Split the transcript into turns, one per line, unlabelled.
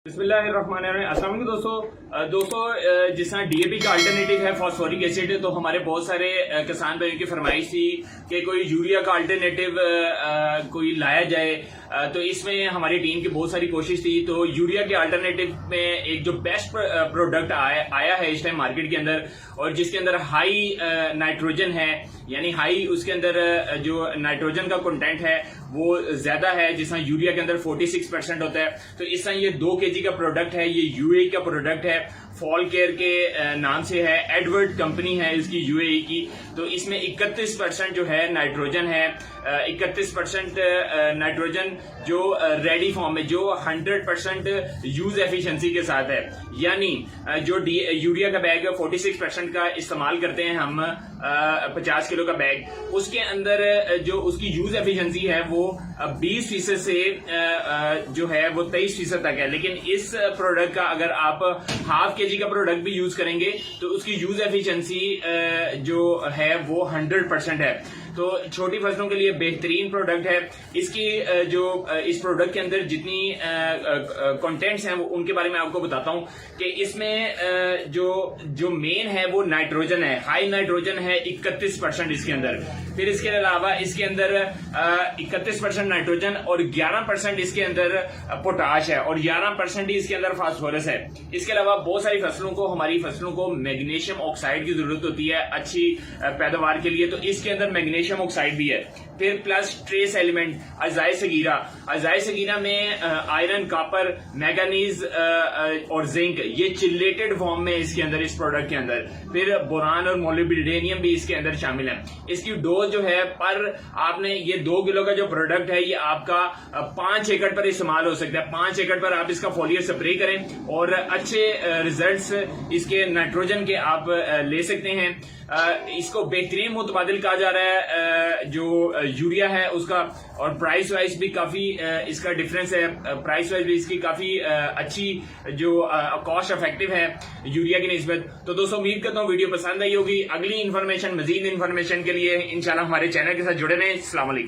बिस्मिल्लाहिर्रहमानिर्रहीम। अस्सलाम वालेकुम दोस्तों जिस तरह डीएपी का अल्टरनेटिव है फॉस्फोरिक एसिड, तो हमारे बहुत सारे किसान भाइयों की फरमाइश थी कि कोई यूरिया का अल्टरनेटिव कोई लाया जाए। तो इसमें हमारी टीम की बहुत सारी कोशिश थी। तो यूरिया के अल्टरनेटिव में एक जो बेस्ट प्रोडक्ट आया है इस टाइम मार्केट के अंदर, और जिसके अंदर हाई नाइट्रोजन है, यानी हाई उसके अंदर जो नाइट्रोजन का कंटेंट है वो ज्यादा है, जिस तरह यूरिया के अंदर 46% होता है। तो इस तरह ये 2 kg का प्रोडक्ट है, ये यूएई का प्रोडक्ट है, फॉल केयर के नाम से है, एडवर्ड कंपनी है इसकी यूएई की। तो इसमें 31% जो है नाइट्रोजन है, 31% नाइट्रोजन जो रेडी फॉर्म में, जो 100% यूज एफिशिएंसी के साथ है। यानी जो यूरिया का बैग 46% का इस्तेमाल करते हैं हम, 50 किलो का बैग, उसके अंदर जो उसकी यूज एफिशिएंसी है वो 20% से जो है वो 23% तक है। लेकिन इस प्रोडक्ट का अगर आप ½ kg का प्रोडक्ट भी यूज करेंगे तो उसकी यूज एफिशिएंसी जो है वो 100% है। तो छोटी फसलों के लिए बेहतरीन प्रोडक्ट है। इसकी जो इस प्रोडक्ट के अंदर जितनी कंटेंट्स हैं उनके बारे में आपको बताता हूं कि इसमें जो मेन है वो नाइट्रोजन है, हाई नाइट्रोजन है 31% इसके अंदर। फिर इसके अलावा इसके अंदर 31% नाइट्रोजन और 11% इसके अंदर पोटाश है, और 11% ही इसके अंदर फास्फोरस है। इसके अलावा बहुत सारी फसलों को, हमारी फसलों को मैग्नीशियम ऑक्साइड की जरूरत होती है अच्छी पैदावार के लिए, तो इसके अंदर मैग्नीशियम ऑक्साइड भी है। फिर प्लस ट्रेस एलिमेंट अजाए सगीरा में आयरन, कॉपर, मैंगनीज और जिंक, ये चिलेटेड फॉर्म में इसके अंदर, इस प्रोडक्ट के अंदर। फिर बोरान और मोलिब्डेनियम भी इसके अंदर शामिल है। इसकी डोज जो है पर आपने, ये 2 किलो का जो प्रोडक्ट है ये आपका 5 एकड़ पर इस्तेमाल हो सकता है। 5 एकड़ पर आप इसका फोलियर स्प्रे करें और अच्छे रिजल्ट्स इसके नाइट्रोजन के आप ले सकते हैं। इसको बेहतरीन मुतबादिल कहा जा रहा है जो यूरिया है उसका, और प्राइस वाइज भी काफी इसका डिफरेंस है। प्राइस वाइज भी इसकी काफी अच्छी जो कॉस्ट इफेक्टिव है यूरिया की निस्बत। तो दोस्तों उम्मीद करता हूँ वीडियो पसंद आई होगी। अगली इन्फॉर्मेशन, मजीद इन्फॉर्मेशन के लिए इंशाल्लाह हमारे चैनल के साथ जुड़े रहें। अस्सलाम वालेकुम।